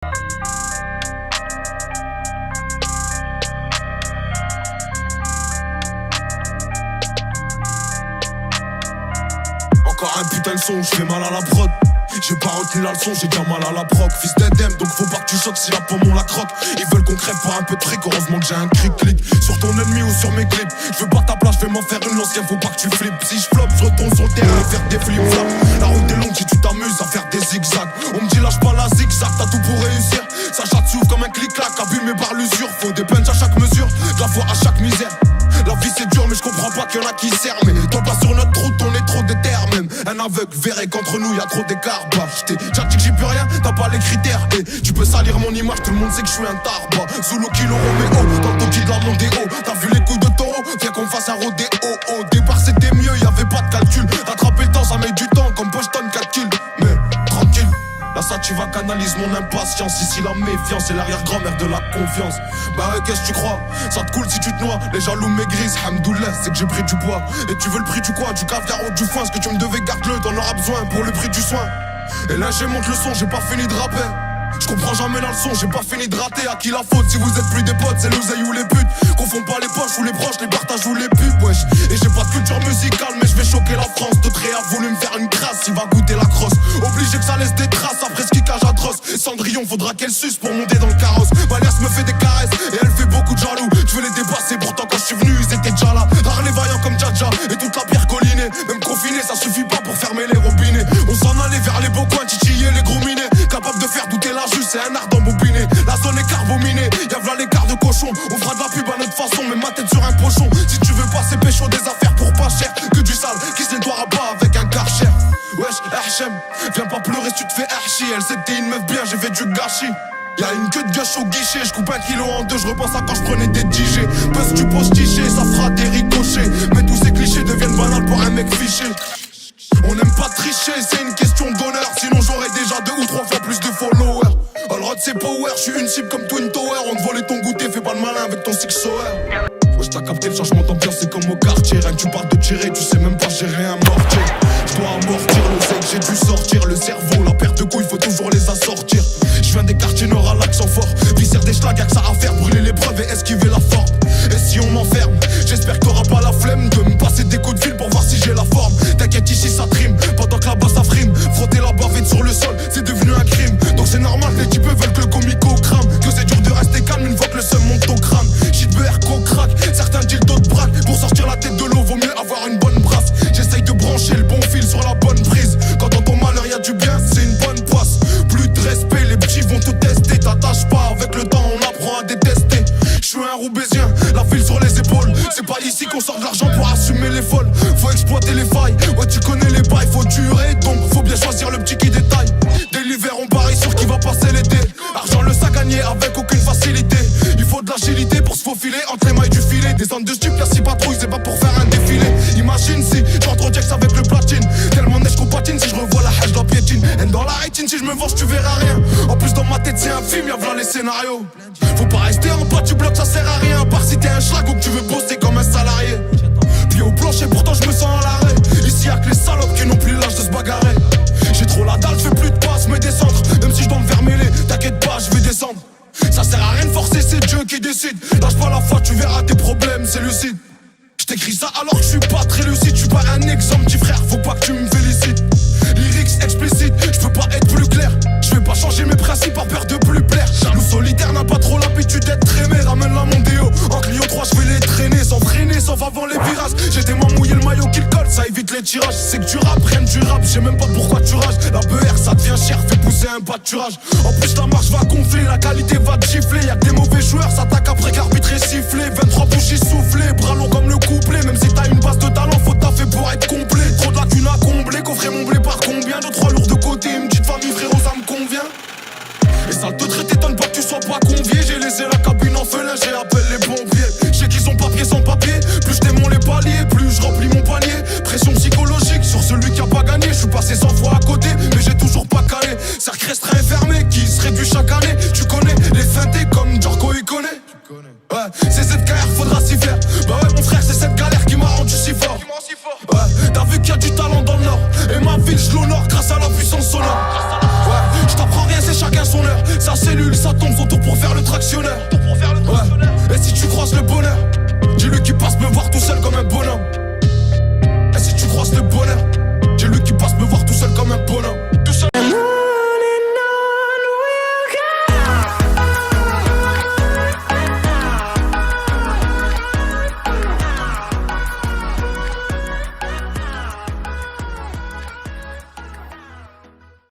Encore un putain de son, j'fais mal à la prod. J'ai pas retenu la leçon, j'ai déjà mal à la proc. Fils d'Edem, donc faut pas que tu choques si la pomme on la croque. Ils veulent qu'on crève pour un peu de fric, heureusement que j'ai un cric-clic sur ton ennemi ou sur mes clips. J'veux pas ta place, j'vais m'en faire une l'ancien, faut pas que tu flippes. Si j'floppe, j'retourne sur le terrain et faire des flip-flops. La route est longue si tu t'amuses à faire des zigzags. On me dit lâche pas la zigzag, t'as tout pour réussir. Ça chatte s'ouvre comme un clic-clac, abîmé par l'usure. Faut des punchs à chaque mesure, de la foi à chaque misère. La vie c'est dur mais je comprends pas qu'il y en a qui servent. Mais toi pas sur notre route, on est trop déter même. Un aveugle verrait qu'entre nous y'a trop d'écart. Bah j't'ai déjà dit que j'y peux rien, t'as pas les critères. Et tu peux salir mon image, tout le monde sait que je suis un tarba. Zulu Kilo Romeo, dans le toki de la Mondéo. T'as vu les coups de taureau, viens qu'on fasse un rodéo. Au départ c'était mieux, y'avait pas de calcul. Rattraper le temps ça met du temps, comme Boston 4 kills. Mais tranquille, là ça tu vas canalise mon impatience. Ici la méfiance c'est l'arrière-grand-mère de la confiance. Bah ouais qu'est-ce que tu crois, ça te coule si tu te noies. Les jaloux maigrissent, hamdoullah c'est que j'ai pris du poids. Et tu veux le prix du quoi, du caviar ou du foin. Ce que tu me devais garde-le, t'en auras besoin pour le prix du soin. Et là j'ai monte le son, j'ai pas fini de rapper. Je comprends jamais la leçon, j'ai pas fini de rater. À qui la faute si vous êtes plus des potes, c'est l'oseille ou les putes. Confonds pas les poches ou les proches, les partages ou les pubs, wesh. Et j'ai pas de culture musicale mais je vais choquer la France. D'autres a voulu me faire une crasse, il va goûter la crosse. Obligé que ça laisse des traces après ce kickage atroce. Et Cendrillon faudra qu'elle suce pour monter dans le carrosse. Valias me fait des caresses et elle fait beaucoup de jaloux. Je veux les dépasser, pourtant quand je suis venu ils étaient déjà là. Rare les vaillants comme Djadja et toute la pierre collinée. Même confiné ça suffit pas pour fermer les robinets. On s'en allait vers les beaux coins, titiller les gros minés. Capable de faire douter la juge, c'est un art d'embobiné. La zone est carbominée, y'a v'là l'écart de cochon. On fera de la pub à notre façon, mais ma tête sur un pochon. Si tu veux passer pécho des affaires pour pas cher, que du sale qui se nettoiera pas avec un karcher. Wesh, Hachem, viens pas pleurer si tu te fais archi. Elle c'était une meuf bien, j'ai fait du gâchis. Y'a une queue de gauche au guichet, je coupe 1 kilo en deux, je repense à quand je prenais des DJ. Parce que tu poses tiché, ça fera des ricochets. Mais tous ces clichés deviennent banals pour un mec fiché. On n'aime pas tricher, c'est une question d'honneur. Sinon j'aurais déjà 2 ou 3 fois plus de followers. Allrod c'est power, je suis une cible comme Twin Tower. On te volait ton goûter, fais pas le malin avec ton six hour. Wesh t'as capté le changement d'ambiance, c'est comme au quartier. Rien que tu parles de tirer, tu sais même pas gérer un mortier. Je dois amortir le sec, j'ai dû sortir. Le cerveau, la perte de couilles, faut toujours les assortir. Je viens des quartiers nord à l'accent fort. Viscère des schlags, y'a que ça à faire, brûler l'épreuve et esquiver la forme. Et si on m'enferme, j'espère que t'auras pas la flemme de me passer des coups de fil pour voir si j'ai la forme. T'inquiète ici ça trime, pendant que là-bas ça frime. Frotter la bavette sur le sol, c'est devenu un crime. Donc c'est normal que les types veulent que le comico crame. Que c'est dur de rester calme une fois que le seum monte au crâne. Shit beurre, co-crack, certains disent d'autres braques. Pour sortir la tête de l'eau, vaut mieux avoir une bonne brasse. J'essaye de brancher le bon fil sur la bonne prise. Quand dans ton malheur y'a du bien, c'est une bonne poisse. Plus de respect, les petits vont te tester. T'attaches pas, avec le temps on apprend à détester. Je suis un Roubaisien, la ville sur les épaules. C'est pas ici qu'on sort de l'argent pour assumer les folles. Faut exploiter les failles, ouais tu connais les bails. Faut durer, donc faut bien choisir le petit qui détaille. Dès l'hiver on parie sur qui va passer l'été. Argent le sac gagné avec aucune facilité. Il faut de l'agilité pour se faufiler entre les mailles du filet. Des zones de stup, y'a 6 patrouilles, c'est pas pour faire un défilé. Imagine si j'entre en Jax avec le platine. Tellement neige qu'on patine, si je revois la hache, la piétine. Et dans la rétine, si je me venge, tu verras rien. En plus dans ma tête c'est un film, y'a v'là les scénarios. Faut pas rester en bas du bloc, ça sert à rien. À part si t'es un schlag ou que tu veux bosser comme un salarié. Pied au plancher, pourtant je me sens à l'arrêt. Ici y'a que les salopes qui n'ont plus l'âge de se bagarrer. J'ai trop la dalle, j'fais plus de passes, mais descendre. Même si je dois me faire mêler, t'inquiète pas, je vais descendre. Ça sert à rien de forcer, c'est Dieu qui décide. Lâche pas la foi, tu verras tes problèmes, c'est lucide. J't'écris ça alors que je suis pas très lucide. J'suis pas un exemple, petit frère, faut pas que tu me félicites. Lyrics explicites, j'peux pas être plus clair. J'vais pas changer mes principes par peur de plus plaire. Jaloux solitaire n'a pas trop l'habitude d'être aimé. Ramène la Mondéo, en Clio 3 j'vais les traîner. Sans freiner, sauf avant les virages. J'ai tellement mouillé le maillot qu'il colle, ça évite les tirages. C'est que tu rappes, rien du rap, j'ai même pas pourquoi tu rages. La BR ça devient cher, fait pousser un pâturage. En plus la marche va gonfler, la qualité va te gifler. Y'a que des mauvais joueurs, s'attaquent après qu'arbitre est sifflé. 23 bougies soufflées, bras longs comme le couplet. Même si t'as une base de talent, faut taffer pour être complet. Trop de lacunes à combler, coffrer mon blé par combien. 2-3 lourds de côté, une petite famille frérot ça me convient. Et ça te traite, t'étonne pas que tu sois pas convié. J'ai laissé la cabine en feu, j'ai appelé les pompiers. J'sais qu'ils sont papier sans papier. Plus j'démonte les paliers, plus je remplis mon panier. Pression psychologique sur celui qui a pas gagné. J'suis passé 100 fois à côté, mais j'ai toujours pas calé. Cercle restreint fermé, qui se réduit chaque année. Tu connais les feintés comme Djorko il connaît. Ouais, c'est cette galère, faudra s'y faire. Bah ouais mon frère, c'est cette galère qui m'a rendu si fort. Ouais, t'as vu qu'il y a du talent dans le nord. Et ma ville je l'honore grâce à la puissance sonore. Ouais, je t'apprends rien, c'est chacun son heure. Ça c'est cellules, ça tombe son tour pour faire le tractionnaire. Ouais. Et si tu croises le bonheur, dis-lui qu'il passe me voir tout seul comme un bonhomme.